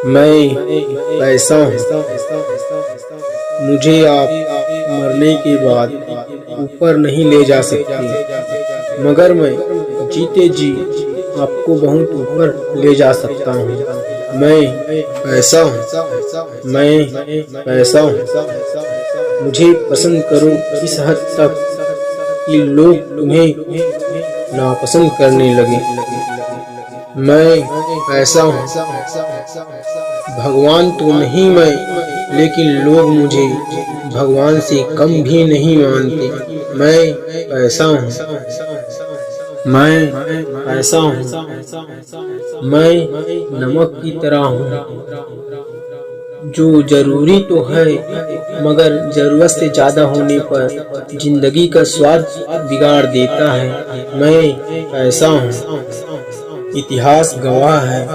मैं पैसा हूँ। मुझे आप मरने के बाद ऊपर नहीं ले जा सकते, मगर मैं जीते जी आपको बहुत ऊपर ले जा सकता हूँ। मैं पैसा हूँ। मैं पैसा हूँ। मुझे पसंद करो इस हद तक कि लोग तुम्हें नापसंद करने लगे। मैं पैसा हूँ। भगवान तो नहीं मैं, लेकिन लोग मुझे भगवान से कम भी नहीं मानते। मैं पैसा हूँ। मैं पैसा हूँ। मैं नमक की तरह हूँ, जो जरूरी तो है, मगर जरूरत से ज्यादा होने पर जिंदगी का स्वाद बिगाड़ देता है। मैं पैसा हूँ। इतिहास गवाह है,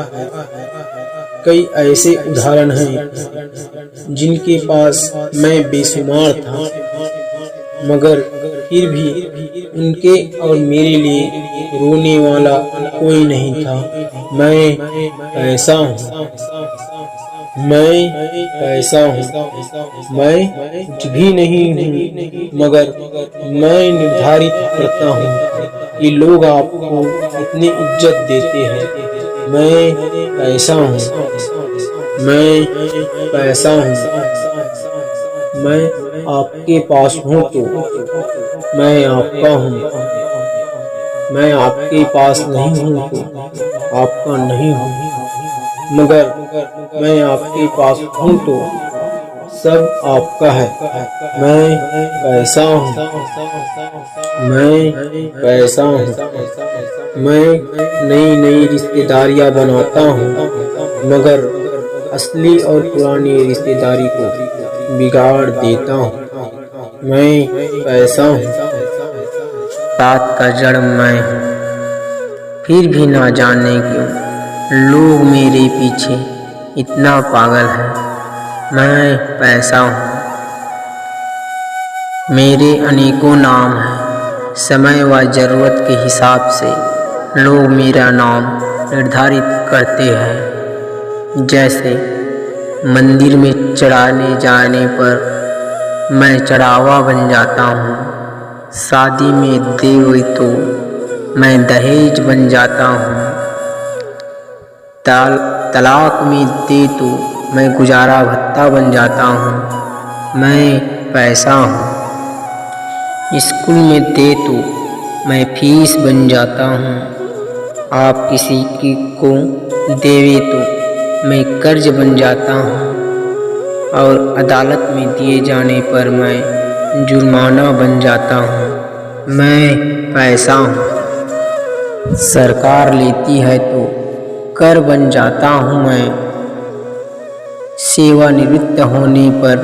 कई ऐसे उदाहरण हैं जिनके पास मैं बेशुमार था, मगर फिर भी उनके और मेरे लिए रोने वाला कोई नहीं था। मैं पैसा हूँ। मैं पैसा हूँ। मैं कुछ भी नहीं हूँ, मगर मैं निर्धारित करता हूँ कि लोग आपको कितनी इज्जत देते हैं। मैं पैसा हूँ। मैं पैसा हूँ। मैं आपके पास हूँ तो मैं आपका हूँ। मैं आपके पास नहीं हूँ तो आपका नहीं हूँ, मगर मैं आपके पास हूँ तो सब आपका है। मैं पैसा हूँ। मैं पैसा हूँ। मैं नई नई रिश्तेदारियाँ बनाता हूँ, मगर असली और पुरानी रिश्तेदारी को बिगाड़ देता हूँ। मैं पैसा हूँ। बात का जड़ मैं हूँ, फिर भी ना जाने क्यों लोग मेरे पीछे इतना पागल है। मैं पैसा हूँ। मेरे अनेकों नाम हैं, समय व ज़रूरत के हिसाब से लोग मेरा नाम निर्धारित करते हैं। जैसे मंदिर में चढ़ाने जाने पर मैं चढ़ावा बन जाता हूँ, शादी में दे तो मैं दहेज बन जाता हूँ, तलाक में दे तो मैं गुजारा भत्ता बन जाता हूँ। मैं पैसा हूँ। स्कूल में दे तो मैं फीस बन जाता हूँ, आप किसी को देवे तो मैं कर्ज बन जाता हूँ, और अदालत में दिए जाने पर मैं जुर्माना बन जाता हूँ। मैं पैसा हूँ। सरकार लेती है तो कर बन जाता हूँ मैं, सेवानिवृत्त होने पर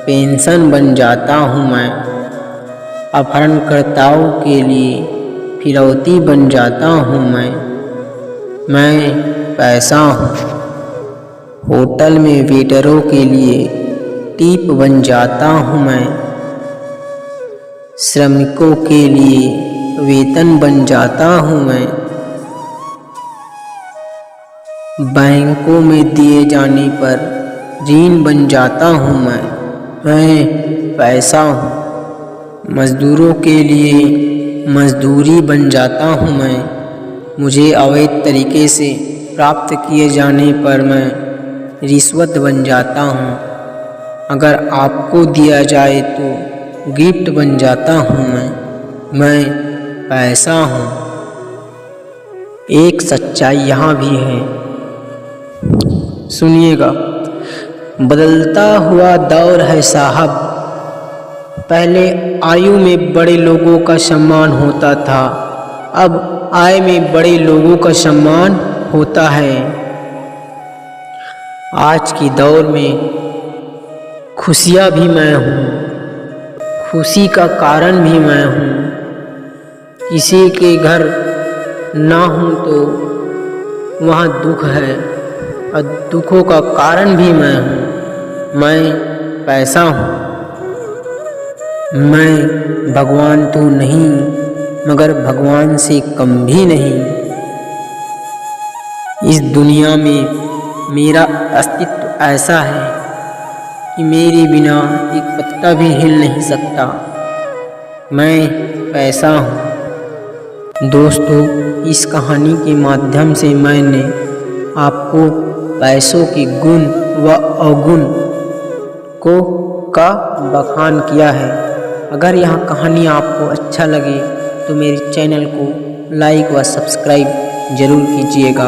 पेंशन बन जाता हूँ मैं, अपहरणकर्ताओं के लिए फिरौती बन जाता हूँ मैं पैसा हूँ। होटल में वेटरों के लिए टिप बन जाता हूँ मैं, श्रमिकों के लिए वेतन बन जाता हूँ मैं, बैंकों में दिए जाने पर ऋण बन जाता हूँ मैं पैसा हूँ। मजदूरों के लिए मजदूरी बन जाता हूँ मैं, मुझे अवैध तरीके से प्राप्त किए जाने पर मैं रिश्वत बन जाता हूँ, अगर आपको दिया जाए तो गिफ्ट बन जाता हूँ मैं पैसा हूँ। एक सच्चाई यहाँ भी है, सुनिएगा। बदलता हुआ दौर है साहब, पहले आयु में बड़े लोगों का सम्मान होता था, अब आय में बड़े लोगों का सम्मान होता है। आज की दौर में खुशियाँ भी मैं हूँ, खुशी का कारण भी मैं हूँ। किसी के घर ना हूँ तो वहाँ दुख है, और दुखों का कारण भी मैं हूँ। मैं पैसा हूँ। मैं भगवान तो नहीं, मगर भगवान से कम भी नहीं। इस दुनिया में मेरा अस्तित्व ऐसा है कि मेरे बिना एक पत्ता भी हिल नहीं सकता। मैं पैसा हूँ। दोस्तों, इस कहानी के माध्यम से मैंने आपको पैसों के गुण व अवगुण का बखान किया है। अगर यह कहानी आपको अच्छा लगे तो मेरे चैनल को लाइक व सब्सक्राइब जरूर कीजिएगा।